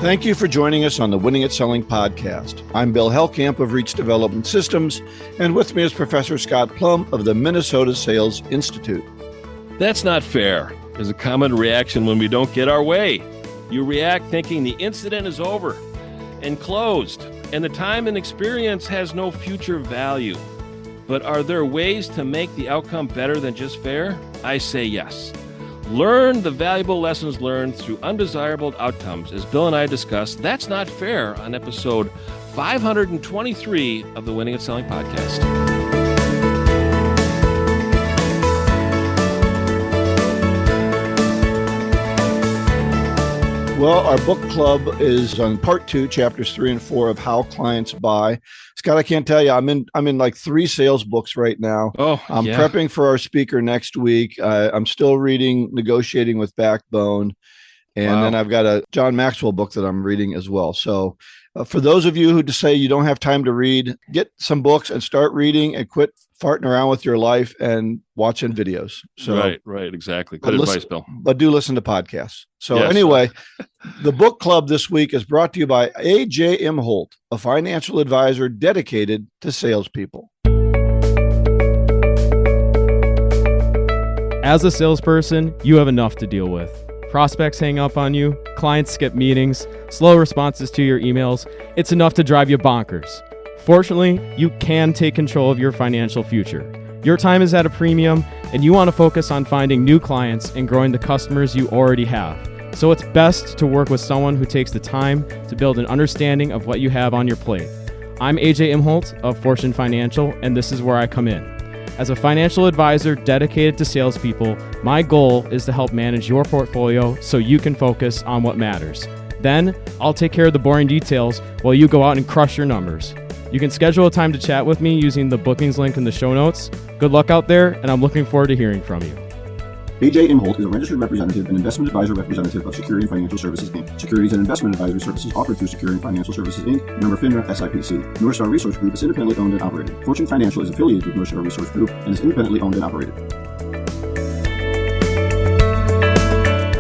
Thank you for joining us on the Winning at Selling podcast. I'm Bill Hellkamp of Reach Development Systems, and with me is Professor Scott Plum of the Minnesota Sales Institute. That's not fair is a common reaction when we don't get our way. You react thinking the incident is over and closed, and the time and experience has no future value. But are there ways to make the outcome better than just fair? I say yes. Learn the valuable lessons learned through undesirable outcomes. As Bill and I discussed, That's Not Fair on episode 523 of the Winning at Selling podcast. Well, our book club is on part 2, chapters 3 and 4 of How Clients Buy. Scott, I can't tell you, I'm in like 3 sales books right now. I'm prepping for our speaker next week. I'm still reading Negotiating with Backbone. And then I've got a John Maxwell book that I'm reading as well. So for those of you who just say you don't have time to read, get some books and start reading and quit farting around with your life and watching videos. So Right, exactly. Good advice, Bill. But do listen to podcasts. So anyway, the book club this week is brought to you by A.J. Imholt, a financial advisor dedicated to salespeople. As a salesperson, you have enough to deal with. Prospects hang up on you, clients skip meetings, slow responses to your emails. It's enough to drive you bonkers. Fortunately, you can take control of your financial future. Your time is at a premium, and you want to focus on finding new clients and growing the customers you already have. So it's best to work with someone who takes the time to build an understanding of what you have on your plate. I'm AJ Imholt of Fortune Financial, and this is where I come in. As a financial advisor dedicated to salespeople, my goal is to help manage your portfolio so you can focus on what matters. Then, I'll take care of the boring details while you go out and crush your numbers. You can schedule a time to chat with me using the bookings link in the show notes. Good luck out there, and I'm looking forward to hearing from you. A.J. Imholt is a registered representative and investment advisor representative of Security and Financial Services, Inc. Securities and investment advisory services offered through Security and Financial Services, Inc., member FINRA SIPC. North Star Resource Group is independently owned and operated. Fortune Financial is affiliated with North Star Resource Group and is independently owned and operated.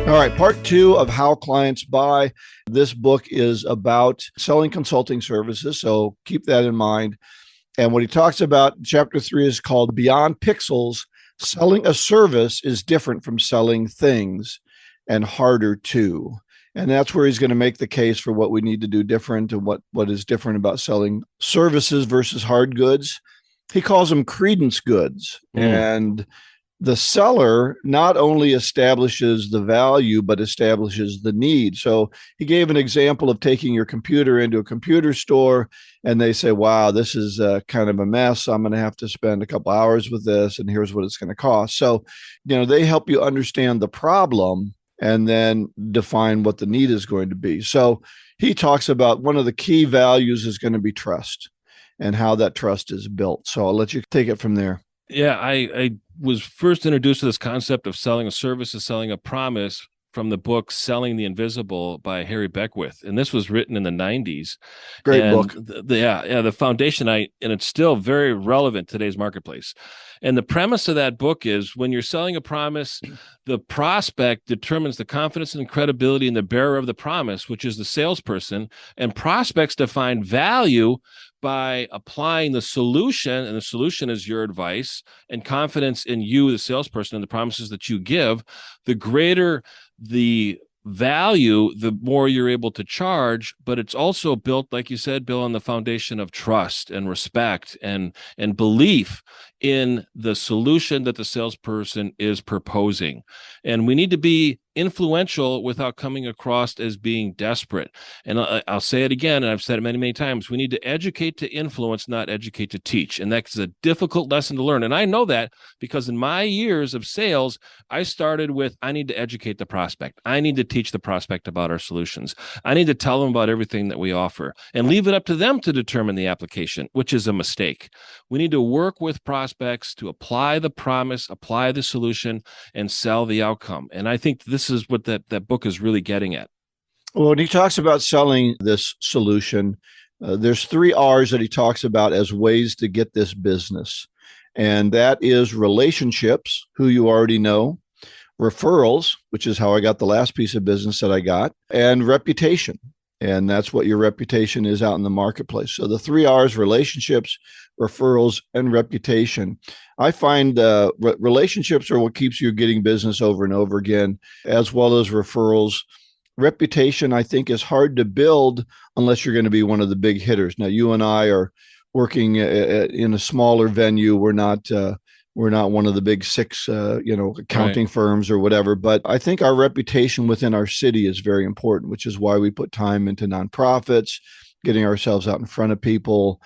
All right, part 2 of How Clients Buy. This book is about selling consulting services, so keep that in mind. And what he talks about, chapter 3 is called Beyond Pixels. Selling a service is different from selling things and harder too. And that's where he's going to make the case for what we need to do different and what is different about selling services versus hard goods. He calls them credence goods. And the seller not only establishes the value, but establishes the need. So he gave an example of taking your computer into a computer store and they say, wow, this is kind of a mess. I'm going to have to spend a couple hours with this and here's what it's going to cost. So, they help you understand the problem and then define what the need is going to be. So he talks about one of the key values is going to be trust and how that trust is built. So I'll let you take it from there. Yeah, I was first introduced to this concept of selling a service is selling a promise from the book Selling the Invisible by Harry Beckwith. And this was written in the 90s. Great book. The foundation, and it's still very relevant to today's marketplace. And the premise of that book is when you're selling a promise, the prospect determines the confidence and credibility in the bearer of the promise, which is the salesperson, and prospects define value by applying the solution, and the solution is your advice and confidence in you, the salesperson, and the promises that you give. The greater the value, the more you're able to charge, but it's also built, like you said, Bill, on the foundation of trust and respect and belief in the solution that the salesperson is proposing. And we need to be influential without coming across as being desperate. And I'll say it again, and I've said it many, many times, we need to educate to influence, not educate to teach. And that's a difficult lesson to learn. And I know that because in my years of sales, I started with, I need to educate the prospect. I need to teach the prospect about our solutions. I need to tell them about everything that we offer and leave it up to them to determine the application, which is a mistake. We need to work with prospects to apply the promise, apply the solution, and sell the outcome. And I think this is what that book is really getting at. Well, when he talks about selling this solution, there's 3 R's that he talks about as ways to get this business. And that is relationships, who you already know, referrals, which is how I got the last piece of business that I got, and reputation. And that's what your reputation is out in the marketplace. So the 3 R's: relationships, referrals, and reputation. I find relationships are what keeps you getting business over and over again, as well as referrals. Reputation, I think, is hard to build unless you're going to be one of the big hitters. Now, you and I are working in a smaller venue. We're not one of the big 6, accounting firms or whatever. But I think our reputation within our city is very important, which is why we put time into nonprofits, getting ourselves out in front of people,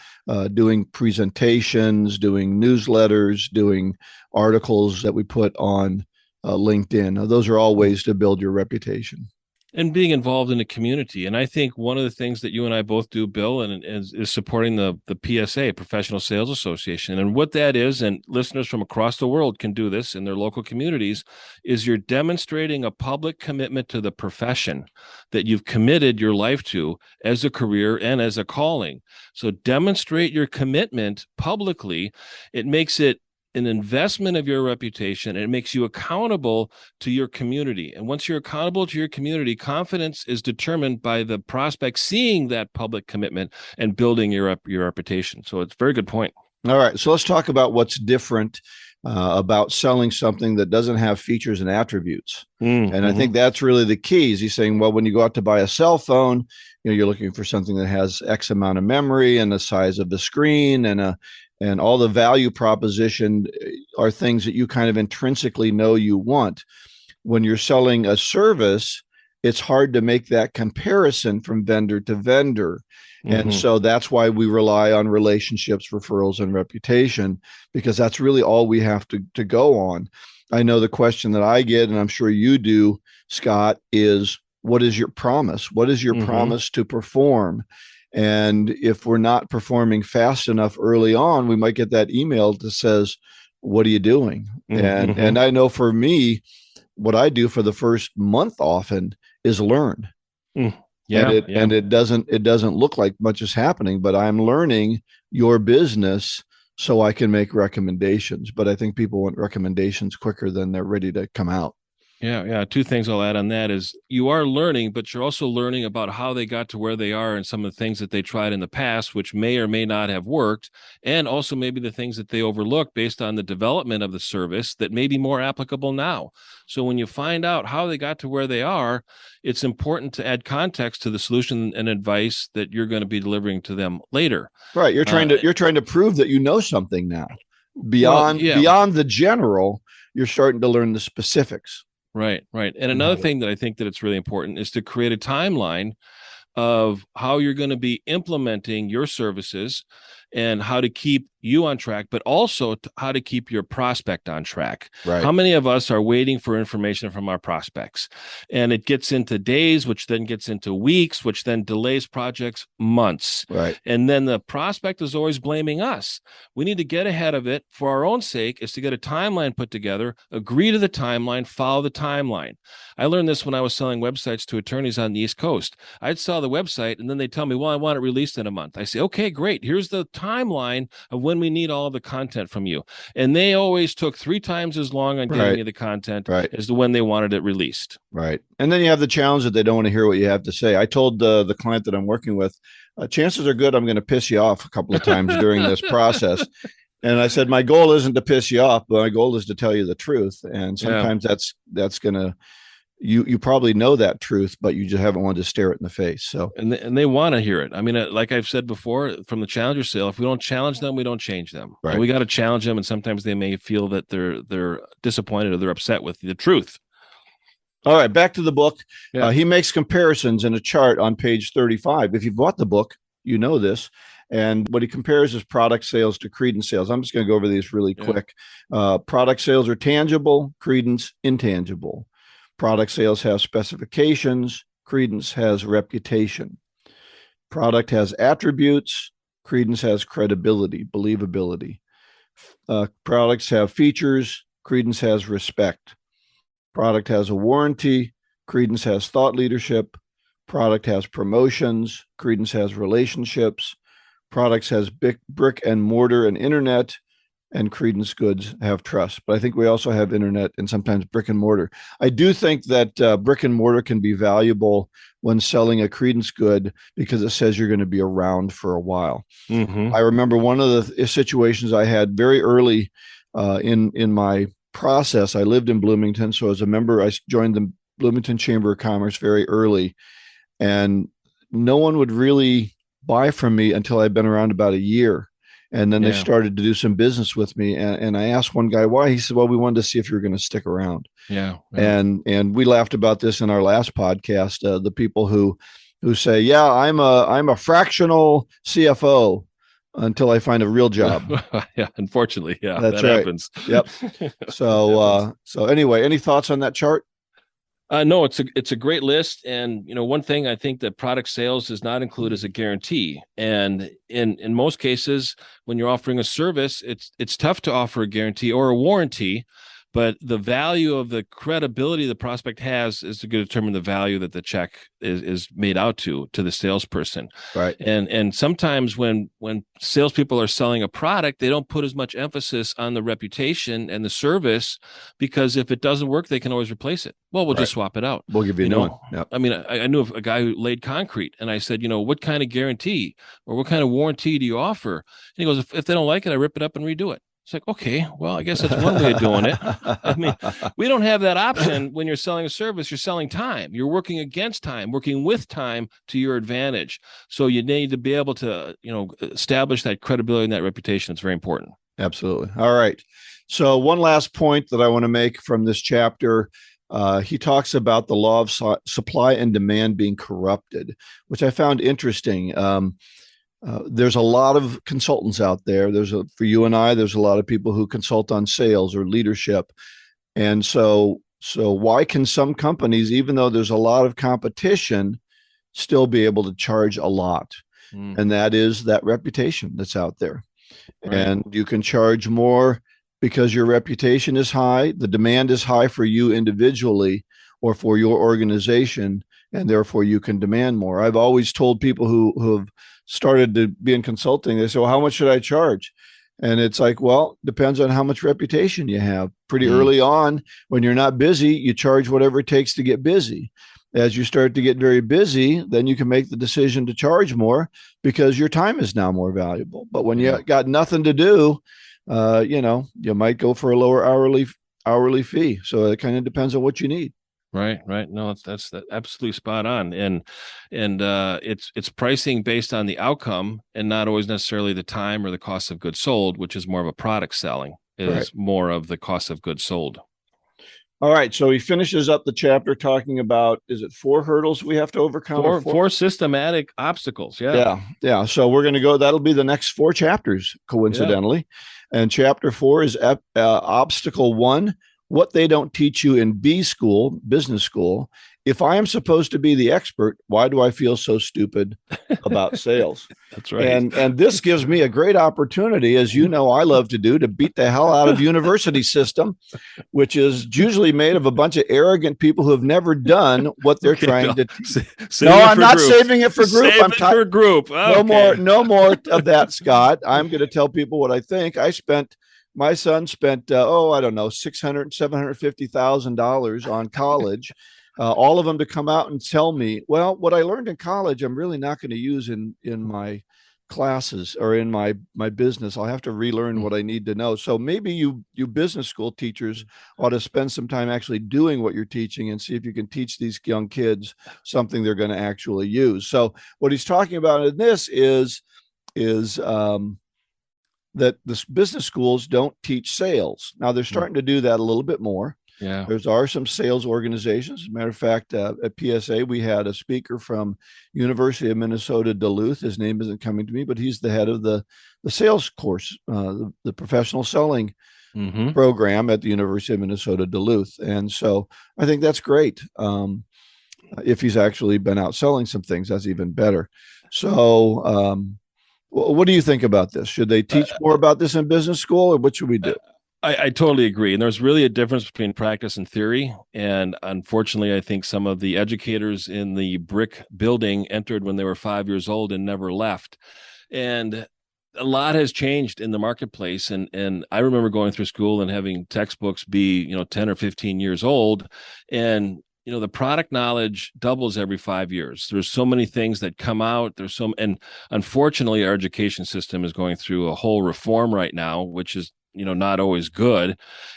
doing presentations, doing newsletters, doing articles that we put on LinkedIn. Now, those are all ways to build your reputation. And being involved in the community. And I think one of the things that you and I both do, Bill, is supporting the PSA, Professional Sales Association. And what that is, and listeners from across the world can do this in their local communities, is you're demonstrating a public commitment to the profession that you've committed your life to as a career and as a calling. So demonstrate your commitment publicly. It makes it an investment of your reputation, and it makes you accountable to your community. And once you're accountable to your community, confidence is determined by the prospect seeing that public commitment and building your reputation. So it's a very good point. All right. So let's talk about what's different about selling something that doesn't have features and attributes. And I think that's really the key. Is he's saying, well, when you go out to buy a cell phone, you're looking for something that has X amount of memory and the size of the screen and all the value proposition are things that you kind of intrinsically know you want. When you're selling a service, it's hard to make that comparison from vendor to vendor. And so that's why we rely on relationships, referrals, and reputation, because that's really all we have to go on. I know the question that I get, and I'm sure you do, Scott, is what is your promise? What is your promise to perform? And if we're not performing fast enough early on, we might get that email that says, what are you doing? And I know for me, what I do for the first month often is learn. And it doesn't look like much is happening, but I'm learning your business so I can make recommendations. But I think people want recommendations quicker than they're ready to come out. Yeah. 2 things I'll add on that is you are learning, but you're also learning about how they got to where they are and some of the things that they tried in the past, which may or may not have worked. And also maybe the things that they overlooked based on the development of the service that may be more applicable now. So when you find out how they got to where they are, it's important to add context to the solution and advice that you're going to be delivering to them later. Right. You're trying to prove that you know something now. Beyond the general, you're starting to learn the specifics. Right. And another thing that I think that it's really important is to create a timeline of how you're going to be implementing your services and how to keep you on track, but also how to keep your prospect on track. Right. How many of us are waiting for information from our prospects? And it gets into days, which then gets into weeks, which then delays projects months. Right. And then the prospect is always blaming us. We need to get ahead of it for our own sake, is to get a timeline put together, agree to the timeline, follow the timeline. I learned this when I was selling websites to attorneys on the East Coast. I'd sell the website and then they tell me, well, I want it released in a month. I say, okay, great. Here's the timeline of when we need all of the content from you. And they always took 3 times as long on getting me the content as to when they wanted it released. Right. And then you have the challenge that they don't want to hear what you have to say. I told the client that I'm working with, chances are good I'm going to piss you off a couple of times during this process. And I said, my goal isn't to piss you off, but my goal is to tell you the truth. And sometimes that's going to, you probably know that truth, but you just haven't wanted to stare it in the face. So, and they want to hear it. I mean, like I've said before, from the challenger sale, if we don't challenge them, we don't change them. Right. And we got to challenge them. And sometimes they may feel that they're disappointed or they're upset with the truth. All right, back to the book. He makes comparisons in a chart on page 35. If you've bought the book, you know this. And what he compares is product sales to credence sales. I'm just going to go over these really quick. Product sales are tangible, credence intangible. Product sales have specifications, credence has reputation. Product has attributes, credence has credibility, believability. Products have features, credence has respect. Product has a warranty, credence has thought leadership. Product has promotions, credence has relationships. Products has brick and mortar and internet, and credence goods have trust, but I think we also have internet and sometimes brick and mortar. I do think that brick and mortar can be valuable when selling a credence good because it says you're going to be around for a while. I remember one of the situations I had very early in my process. I lived in Bloomington, so as a member, I joined the Bloomington Chamber of Commerce very early, and no one would really buy from me until I'd been around about a year. And then they started to do some business with me. And I asked one guy why. He said, well, we wanted to see if you were going to stick around. Yeah. And we laughed about this in our last podcast. The people who say, yeah, I'm a fractional CFO until I find a real job. Yeah, unfortunately. Yeah, that's that right. happens. Yep. So anyway, any thoughts on that chart? No, it's a great list, and one thing I think that product sales does not include is a guarantee. And in most cases, when you're offering a service, it's tough to offer a guarantee or a warranty. But the value of the credibility the prospect has is to determine the value that the check is made out to the salesperson. Right. And sometimes when salespeople are selling a product, they don't put as much emphasis on the reputation and the service, because if it doesn't work, they can always replace it. Well, we'll just swap it out. We'll give you a new one. Yep. I mean, I knew of a guy who laid concrete, and I said, what kind of guarantee or what kind of warranty do you offer? And he goes, if they don't like it, I rip it up and redo it. It's like, okay, well, I guess that's one way of doing it. I mean, we don't have that option when you're selling a service. You're selling time. You're working against time, working with time to your advantage. So you need to be able to, establish that credibility and that reputation. It's very important. Absolutely. All right. So one last point that I want to make from this chapter. He talks about the law of supply and demand being corrupted, which I found interesting. There's a lot of consultants out there. For you and I, there's a lot of people who consult on sales or leadership. And so why can some companies, even though there's a lot of competition, still be able to charge a lot? And that is that reputation that's out there. Right. And you can charge more because your reputation is high. The demand is high for you individually or for your organization, and therefore you can demand more. I've always told people who have started to be in consulting, they say, well, how much should I charge? And it's like, well, depends on how much reputation you have. Pretty early on, when you're not busy, you charge whatever it takes to get busy. As you start to get very busy, then you can make the decision to charge more because your time is now more valuable. But when you got nothing to do, you might go for a lower hourly fee. So it kind of depends on what you need. Right. No, that's absolutely spot on. And it's pricing based on the outcome and not always necessarily the time or the cost of goods sold, which is more of a product selling. It is more of the cost of goods sold. All right. So he finishes up the chapter talking about, is it 4 hurdles we have to overcome? Four systematic obstacles. Yeah. So we're going to go, that'll be the next 4 chapters, coincidentally. Yeah. And chapter 4 is obstacle 1. What they don't teach you in business school. If I am supposed to be the expert, why do I feel so stupid about sales? That's right. And this gives me a great opportunity, as you know, I love to do, to beat the hell out of university system, which is usually made of a bunch of arrogant people who have never done what they're trying to teach. No, I'm not saving it for group. I'm for group. Okay. No more of that, Scott. I'm going to tell people what I think. My son spent, $600,000, $750,000 on college, all of them to come out and tell me, well, what I learned in college, I'm really not going to use in my classes or in my business. I'll have to relearn what I need to know. So maybe you business school teachers ought to spend some time actually doing what you're teaching and see if you can teach these young kids something they're going to actually use. So what he's talking about in this is that the business schools don't teach sales. Now they're starting to do that a little bit more. Yeah. There are some sales organizations. As a matter of fact, at PSA, we had a speaker from University of Minnesota, Duluth. His name isn't coming to me, but he's the head of the sales course, the professional selling program at the University of Minnesota, Duluth. And so I think that's great. If he's actually been out selling some things, that's even better. So, what do you think about this? Should they teach more about this in business school, or what should we do? I totally agree. And there's really a difference between practice and theory. And unfortunately, I think some of the educators in the brick building entered when they were 5 years old and never left. And a lot has changed in the marketplace. And I remember going through school and having textbooks be, 10 or 15 years old. And, the product knowledge doubles every 5 years. There's so many things that come out. And unfortunately, our education system is going through a whole reform right now, which is, not always good.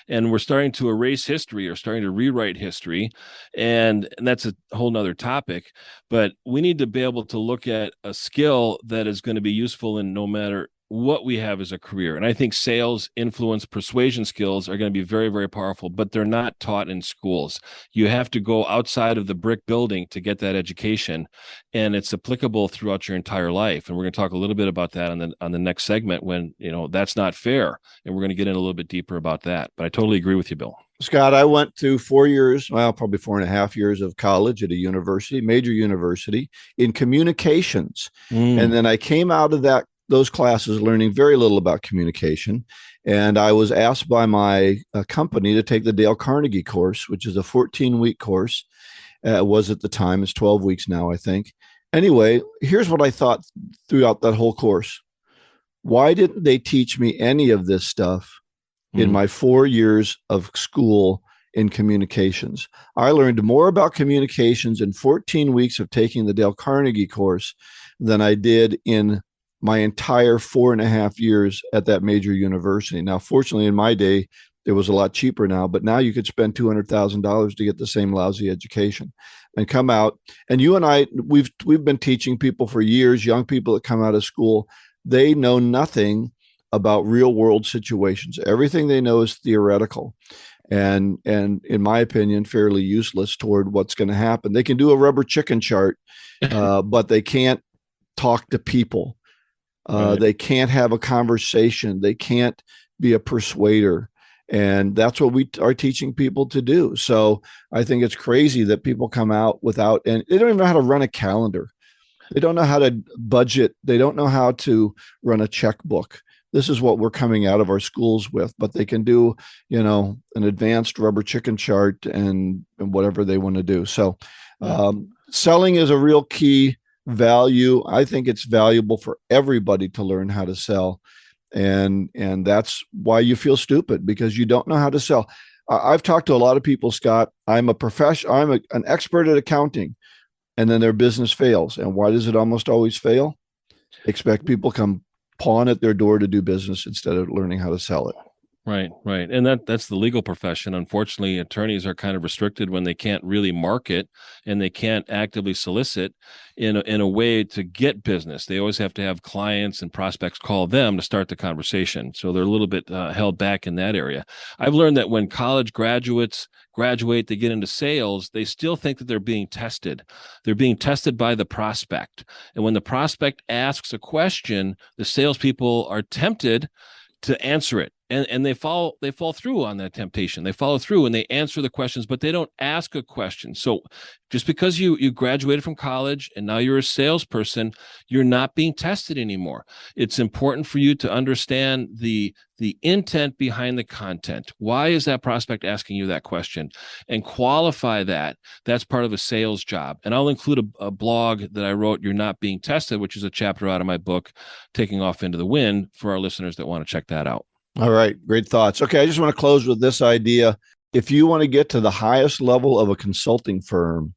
And we're starting to erase history or starting to rewrite history. And that's a whole nother topic. But we need to be able to look at a skill that is going to be useful in no matter what we have as a career. And I think sales, influence, persuasion skills are going to be very, very powerful, but they're not taught in schools. You have to go outside of the brick building to get that education, and it's applicable throughout your entire life. And we're going to talk a little bit about that on the next segment when, that's not fair. And we're going to get in a little bit deeper about that. But I totally agree with you, Bill. Scott, I went to 4 years, well, probably 4.5 years of college at a university, major university in communications. And then I came out of those classes learning very little about communication. And I was asked by my company to take the Dale Carnegie course, which is a 14-week course. It was at the time. It's 12 weeks now, I think. Anyway, here's what I thought throughout that whole course. Why didn't they teach me any of this stuff in my 4 years of school in communications? I learned more about communications in 14 weeks of taking the Dale Carnegie course than I did in my entire 4.5 years at that major university. Now, fortunately, in my day, it was a lot cheaper now, but now you could spend $200,000 to get the same lousy education and come out. And you and I, we've been teaching people for years, young people that come out of school, they know nothing about real world situations. Everything they know is theoretical and in my opinion, fairly useless toward what's going to happen. They can do a rubber chicken chart, but they can't talk to people. Right. They can't have a conversation. They can't be a persuader. And that's what we are teaching people to do. So I think it's crazy that people come out without, and they don't even know how to run a calendar. They don't know how to budget. They don't know how to run a checkbook. This is what we're coming out of our schools with, but they can do, an advanced rubber chicken chart and whatever they want to do. So selling is a real key value. I think it's valuable for everybody to learn how to sell. And that's why you feel stupid, because you don't know how to sell. I've talked to a lot of people, Scott. I'm an expert at accounting, and then their business fails. And why does it almost always fail? Expect people come pawn at their door to do business instead of learning how to sell it. Right. And that's the legal profession. Unfortunately, attorneys are kind of restricted when they can't really market and they can't actively solicit in a way to get business. They always have to have clients and prospects call them to start the conversation. So they're a little bit held back in that area. I've learned that when college graduates graduate, they get into sales, they still think that they're being tested. They're being tested by the prospect. And when the prospect asks a question, the salespeople are tempted to answer it. And they fall through on that temptation. They follow through and they answer the questions, but they don't ask a question. So just because you graduated from college and now you're a salesperson, you're not being tested anymore. It's important for you to understand the intent behind the content. Why is that prospect asking you that question? And qualify that. That's part of a sales job. And I'll include a blog that I wrote, You're Not Being Tested, which is a chapter out of my book, Taking Off into the Wind, for our listeners that want to check that out. All right. Great thoughts. Okay. I just want to close with this idea. If you want to get to the highest level of a consulting firm,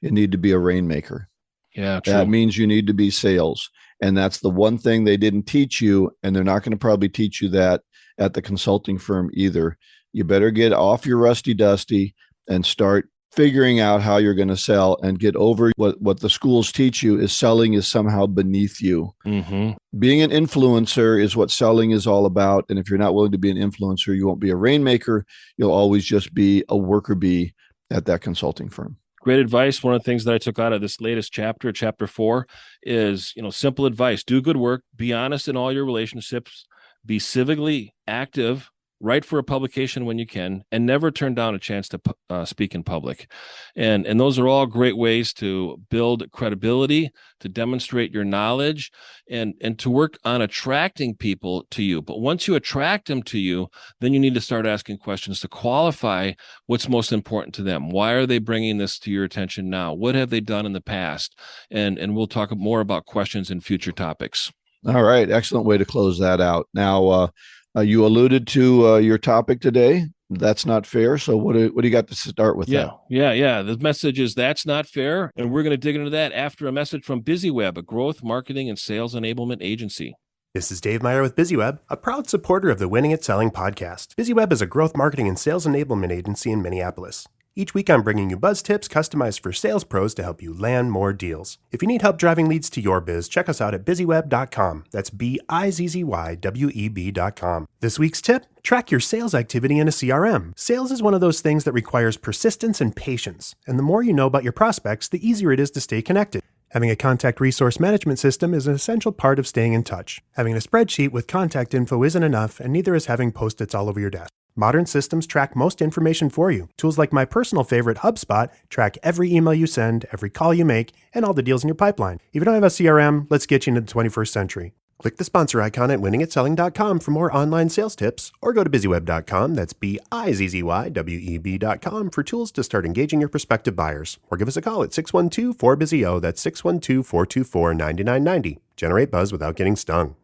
you need to be a rainmaker. Yeah, true. That means you need to be sales. And that's the one thing they didn't teach you. And they're not going to probably teach you that at the consulting firm either. You better get off your rusty dusty and start figuring out how you're going to sell and get over what the schools teach you is selling is somehow beneath you. Mm-hmm. Being an influencer is what selling is all about. And if you're not willing to be an influencer, you won't be a rainmaker. You'll always just be a worker bee at that consulting firm. Great advice. One of the things that I took out of this latest chapter 4, is, simple advice. Do good work. Be honest in all your relationships. Be civically active. Write for a publication when you can, and never turn down a chance to speak in public. And those are all great ways to build credibility, to demonstrate your knowledge, and to work on attracting people to you. But once you attract them to you, then you need to start asking questions to qualify what's most important to them. Why are they bringing this to your attention now? What have they done in the past? And we'll talk more about questions in future topics. All right. Excellent way to close that out. Now, you alluded to your topic today. That's not fair. So what do you got to start with that? Yeah. The message is that's not fair. And we're going to dig into that after a message from BusyWeb, a growth, marketing, and sales enablement agency. This is Dave Meyer with BusyWeb, a proud supporter of the Winning at Selling podcast. BusyWeb is a growth, marketing, and sales enablement agency in Minneapolis. Each week, I'm bringing you buzz tips customized for sales pros to help you land more deals. If you need help driving leads to your biz, check us out at busyweb.com. That's BIZZYWEB.com. This week's tip, track your sales activity in a CRM. Sales is one of those things that requires persistence and patience. And the more you know about your prospects, the easier it is to stay connected. Having a contact resource management system is an essential part of staying in touch. Having a spreadsheet with contact info isn't enough, and neither is having Post-its all over your desk. Modern systems track most information for you. Tools like my personal favorite, HubSpot, track every email you send, every call you make, and all the deals in your pipeline. If you don't have a CRM, let's get you into the 21st century. Click the sponsor icon at winningatselling.com for more online sales tips, or go to busyweb.com, that's BIZZYWEB.com, for tools to start engaging your prospective buyers. Or give us a call at 612-4BUSY-O, that's 612-424-9990. Generate buzz without getting stung.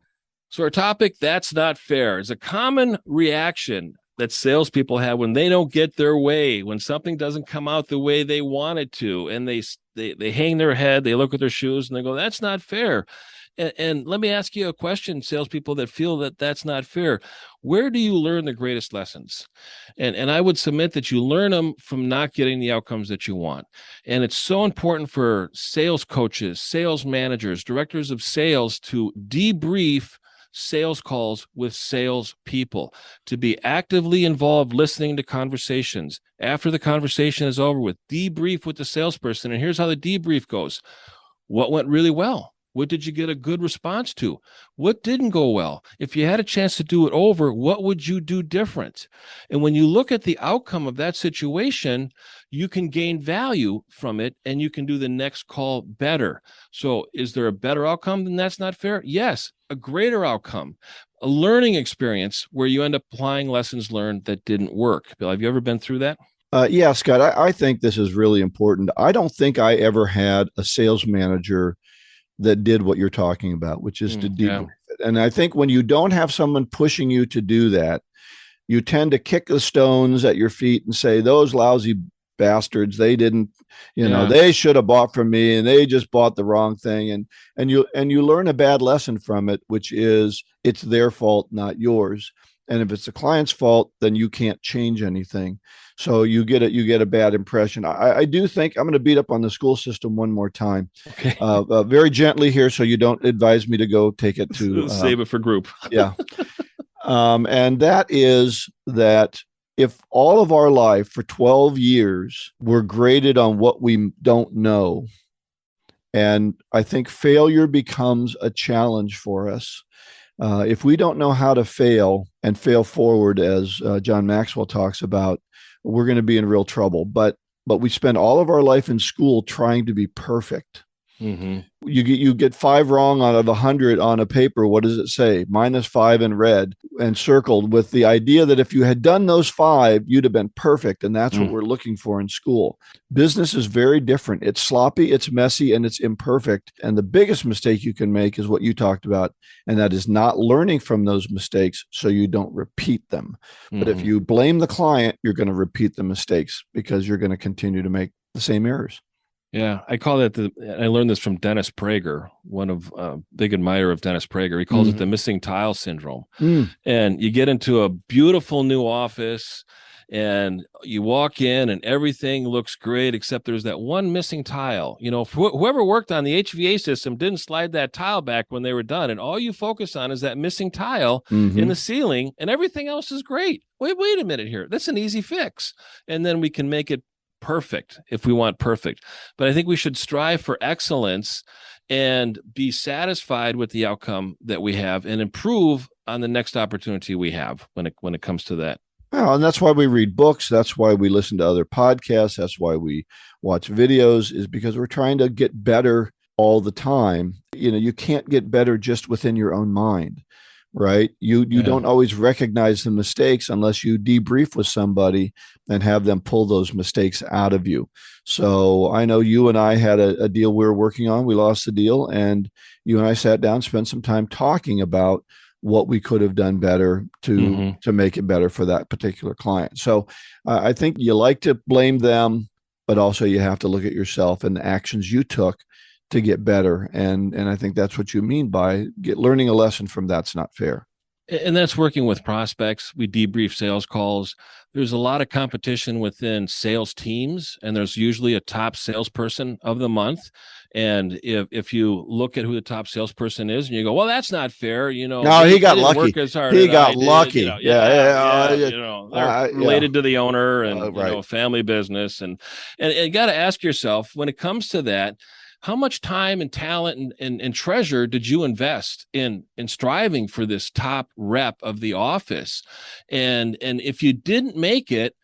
So our topic, that's not fair, is a common reaction that salespeople have when they don't get their way, when something doesn't come out the way they want it to, and they hang their head, they look at their shoes, and they go, that's not fair. And let me ask you a question, salespeople that feel that that's not fair. Where do you learn the greatest lessons? And I would submit that you learn them from not getting the outcomes that you want. And it's so important for sales coaches, sales managers, directors of sales to debrief sales calls with sales people, to be actively involved listening to conversations. After the conversation is over with, debrief with the salesperson. And here's how the debrief goes. What went really well? What did you get a good response to? What didn't go well? If you had a chance to do it over, what would you do different? And when you look at the outcome of that situation, you can gain value from it and you can do the next call better. So is there a better outcome than that's not fair? Yes, a greater outcome, a learning experience where you end up applying lessons learned that didn't work. Bill, have you ever been through that? Yeah, Scott, I think this is really important. I don't think I ever had a sales manager that did what you're talking about, which is to debrief it. And I think when you don't have someone pushing you to do that, you tend to kick the stones at your feet and say, those lousy bastards, they didn't, they should have bought from me and they just bought the wrong thing. And you learn a bad lesson from it, which is it's their fault, not yours. And if it's the client's fault, then you can't change anything. So you get a bad impression. I do think I'm going to beat up on the school system one more time, Okay. Very gently here, so you don't advise me to go take it to save it for group. Yeah, and that is that if all of our life for 12 years we're graded on what we don't know, and I think failure becomes a challenge for us. If we don't know how to fail and fail forward, as John Maxwell talks about, we're going to be in real trouble. But we spend all of our life in school trying to be perfect. Mm-hmm. You get 5 wrong out of 100 on a paper. What does it say? -5 in red and circled, with the idea that if you had done those 5, you'd have been perfect. And that's what we're looking for in school. Business is very different. It's sloppy, it's messy, and it's imperfect. And the biggest mistake you can make is what you talked about. And that is not learning from those mistakes so you don't repeat them. But if you blame the client, you're going to repeat the mistakes because you're going to continue to make the same errors. Yeah, I call that I learned this from Dennis Prager, one of big admirer of Dennis Prager. He calls it the missing tile syndrome. And you get into a beautiful new office and you walk in and everything looks great, except there's that one missing tile. Whoever worked on the HVAC system didn't slide that tile back when they were done. And all you focus on is that missing tile in the ceiling, and everything else is great. Wait a minute here. That's an easy fix. And then we can make it perfect if we want perfect. But I think we should strive for excellence and be satisfied with the outcome that we have and improve on the next opportunity we have when it comes to that. Well, and that's why we read books. That's why we listen to other podcasts. That's why we watch videos, is because we're trying to get better all the time. You can't get better just within your own mind. right? You don't always recognize the mistakes unless you debrief with somebody and have them pull those mistakes out of you. So I know you and I had a deal we were working on. We lost the deal, and you and I sat down, spent some time talking about what we could have done better to make it better for that particular client. So I think you like to blame them, but also you have to look at yourself and the actions you took to get better. And I think that's what you mean by learning a lesson from that's not fair. And that's working with prospects. We debrief sales calls. There's a lot of competition within sales teams, and there's usually a top salesperson of the month. And if you look at who the top salesperson is, and you go, "Well, that's not fair," no, he got lucky. Work as hard he as got I lucky. Did, Yeah. They're related to the owner, and right. Family business, and you got to ask yourself when it comes to that. How much time and talent and treasure did you invest in striving for this top rep of the office? And if you didn't make it,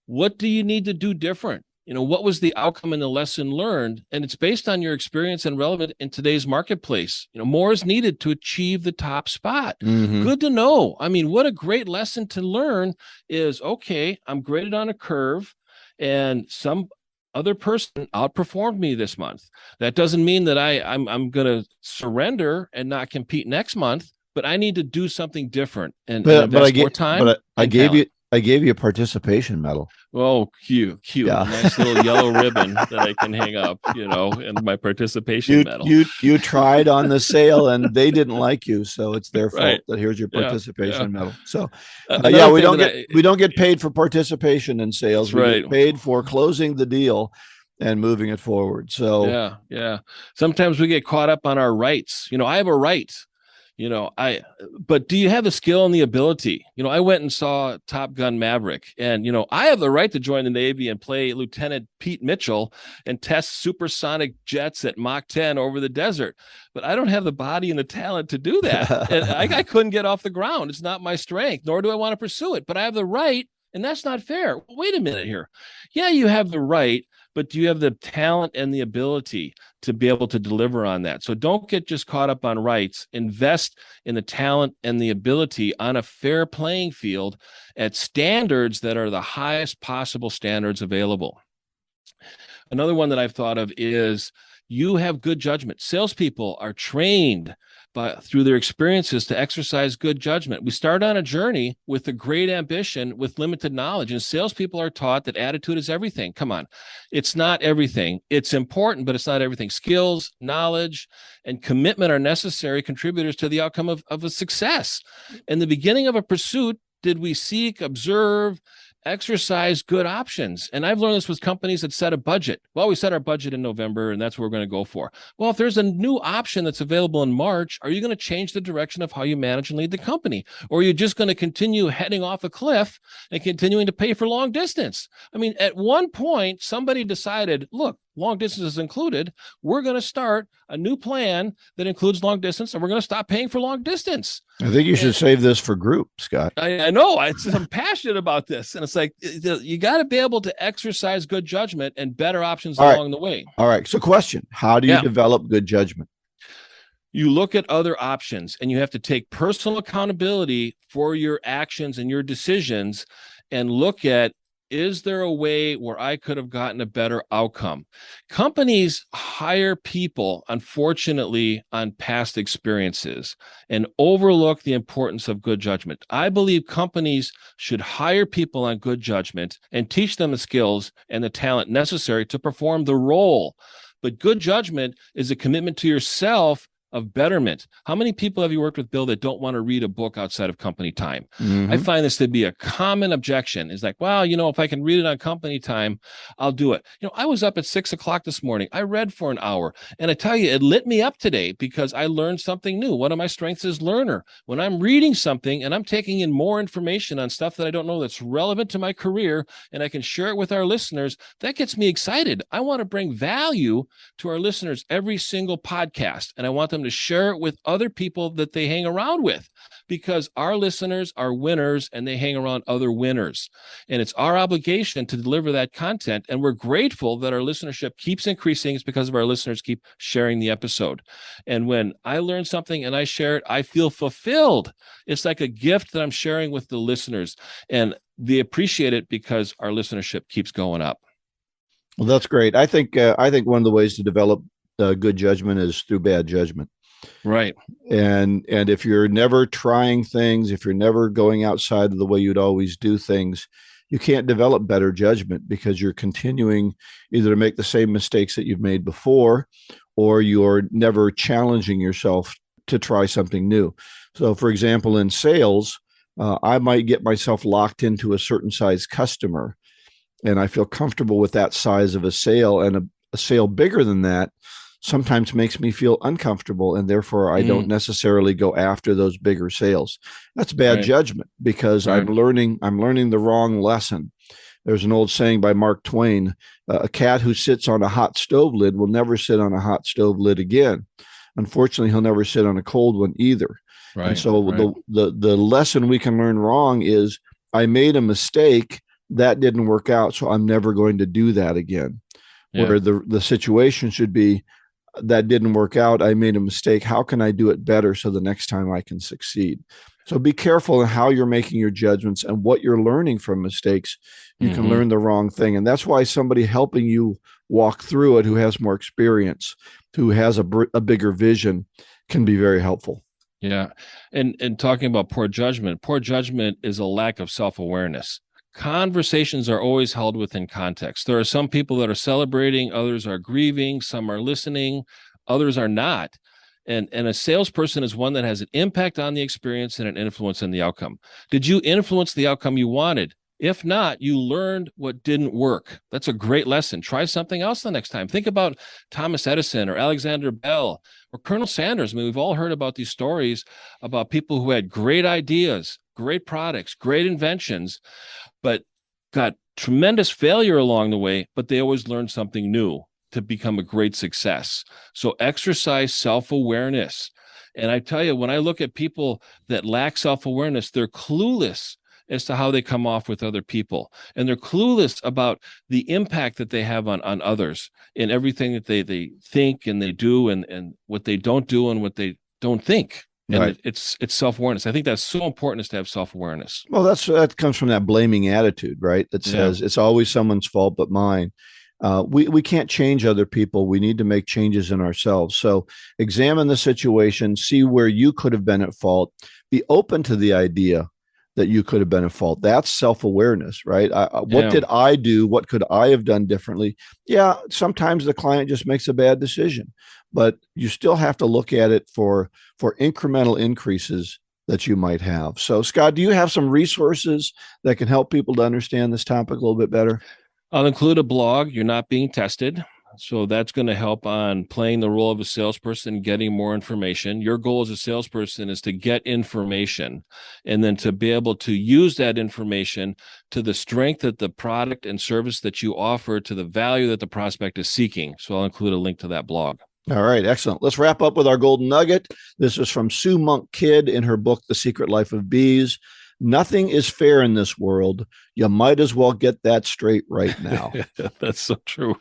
what do you need to do different? What was the outcome and the lesson learned? And it's based on your experience and relevant in today's marketplace. More is needed to achieve the top spot. Good to know. I mean, what a great lesson to learn is, okay, I'm graded on a curve, and some other person outperformed me this month. That doesn't mean that I'm going to surrender and not compete next month, but I need to do something different and invest more time. But I gave you a participation medal. Oh, cute. Yeah. Nice little yellow ribbon that I can hang up, and my participation medal. You tried on the sale and they didn't like you, so it's their fault that here's your participation medal. So we don't get paid for participation in sales. We get paid for closing the deal and moving it forward. So yeah. Sometimes we get caught up on our rights. I have a right. But do you have the skill and the ability? I went and saw Top Gun Maverick, and, I have the right to join the Navy and play Lieutenant Pete Mitchell and test supersonic jets at Mach 10 over the desert, but I don't have the body and the talent to do that. And I couldn't get off the ground. It's not my strength, nor do I want to pursue it, but I have the right. And that's not fair. Wait a minute here. Yeah, you have the right, but do you have the talent and the ability to be able to deliver on that? So don't get just caught up on rights. Invest in the talent and the ability on a fair playing field at standards that are the highest possible standards available. Another one that I've thought of is you have good judgment. Salespeople are trained through their experiences to exercise good judgment. We start on a journey with a great ambition with limited knowledge, and salespeople are taught that attitude is everything. Come on. It's not everything. It's important, but it's not everything. Skills, knowledge, and commitment are necessary contributors to the outcome of a success. In the beginning of a pursuit, did we seek, observe, exercise good options? And I've learned this with companies that set a budget. Well, we set our budget in November, and that's what we're going to go for. Well, if there's a new option that's available in March, are you going to change the direction of how you manage and lead the company? Or are you just going to continue heading off a cliff and continuing to pay for long distance? I mean, at one point, somebody decided, look, long distance is included. We're going to start a new plan that includes long distance, and we're going to stop paying for long distance. I think you should save this for group, Scott. I know. I'm passionate about this. And it's like, you got to be able to exercise good judgment and better options along the way. All right. So question, how do you develop good judgment? You look at other options, and you have to take personal accountability for your actions and your decisions and look at, is there a way where I could have gotten a better outcome? Companies hire people, unfortunately, on past experiences and overlook the importance of good judgment. I believe companies should hire people on good judgment and teach them the skills and the talent necessary to perform the role. But good judgment is a commitment to yourself of betterment. How many people have you worked with, Bill, that don't want to read a book outside of company time? I find this to be a common objection. It's like, well, if I can read it on company time, I'll do it. I was up at 6:00 this morning. I read for an hour, and I tell you, it lit me up today because I learned something new. One of my strengths is learner. When I'm reading something and I'm taking in more information on stuff that I don't know that's relevant to my career, and I can share it with our listeners, that gets me excited. I want to bring value to our listeners every single podcast, and I want them them to share it with other people that they hang around with, because our listeners are winners and they hang around other winners. And it's our obligation to deliver that content. And we're grateful that our listenership keeps increasing. It's because of our listeners keep sharing the episode. And when I learn something and I share it, I feel fulfilled. It's like a gift that I'm sharing with the listeners, and they appreciate it because our listenership keeps going up. Well, that's great. I think one of the ways to develop good judgment is through bad judgment. Right. And if you're never trying things, if you're never going outside of the way you'd always do things, you can't develop better judgment, because you're continuing either to make the same mistakes that you've made before, or you're never challenging yourself to try something new. So, for example, in sales, I might get myself locked into a certain size customer, and I feel comfortable with that size of a sale, and a sale bigger than that sometimes makes me feel uncomfortable, and therefore I don't necessarily go after those bigger sales. That's bad judgment, because I'm learning the wrong lesson. There's an old saying by Mark Twain: a cat who sits on a hot stove lid will never sit on a hot stove lid again. Unfortunately, he'll never sit on a cold one either. Right. And so the lesson we can learn wrong is, I made a mistake, that didn't work out, so I'm never going to do that again. Yeah. Where the situation should be, that didn't work out, I made a mistake, how can I do it better so the next time I can succeed? So be careful in how you're making your judgments and what you're learning from mistakes. You can learn the wrong thing. And that's why somebody helping you walk through it, who has more experience, who has a bigger vision, can be very helpful. Yeah. And talking about poor judgment is a lack of self-awareness. Conversations are always held within context. There are some people that are celebrating, others are grieving, some are listening, others are not. And a salesperson is one that has an impact on the experience and an influence on the outcome. Did you influence the outcome you wanted? If not, you learned what didn't work. That's a great lesson. Try something else the next time. Think about Thomas Edison or Alexander Bell or Colonel Sanders. I mean, we've all heard about these stories about people who had great ideas, great products, great inventions, but got tremendous failure along the way, but they always learned something new to become a great success. So exercise self-awareness. And I tell you, when I look at people that lack self-awareness, they're clueless as to how they come off with other people. And they're clueless about the impact that they have on others in everything that they think and they do, and what they don't do and what they don't think. And right. It's self-awareness. I think that's so important, is to have self-awareness. Well, that comes from that blaming attitude, right? That says it's always someone's fault but mine. We can't change other people. We need to make changes in ourselves. So examine the situation, see where you could have been at fault, be open to the idea that you could have been at fault. That's self-awareness, right? What did I do? What could I have done differently? Yeah, sometimes the client just makes a bad decision, but you still have to look at it for incremental increases that you might have. So, Scott, do you have some resources that can help people to understand this topic a little bit better? I'll include a blog, You're Not Being Tested. So that's going to help on playing the role of a salesperson, getting more information. Your goal as a salesperson is to get information, and then to be able to use that information to the strength of the product and service that you offer, to the value that the prospect is seeking. So I'll include a link to that blog. All right, excellent. Let's wrap up with our golden nugget. This is from Sue Monk Kidd in her book, The Secret Life of Bees. Nothing is fair in this world. You might as well get that straight right now. That's so true.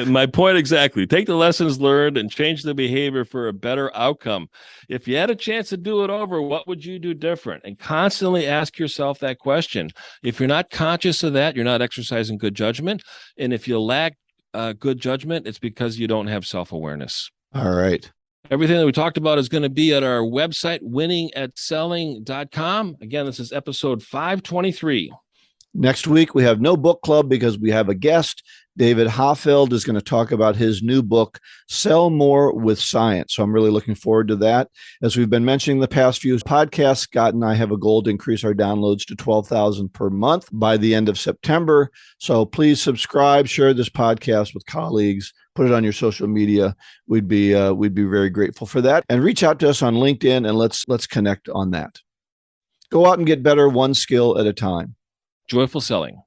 My point exactly. Take the lessons learned and change the behavior for a better outcome. If you had a chance to do it over, what would you do different? And constantly ask yourself that question. If you're not conscious of that, you're not exercising good judgment. And if you lack good judgment, it's because you don't have self-awareness. All right. Everything that we talked about is going to be at our website, winningatselling.com. Again, this is episode 523. Next week, we have no book club because we have a guest. David Hoffeld is going to talk about his new book, Sell More with Science. So I'm really looking forward to that. As we've been mentioning the past few podcasts, Scott and I have a goal to increase our downloads to 12,000 per month by the end of September. So please subscribe, share this podcast with colleagues, put it on your social media. We'd be very grateful for that. And reach out to us on LinkedIn, and let's connect on that. Go out and get better one skill at a time. Joyful selling.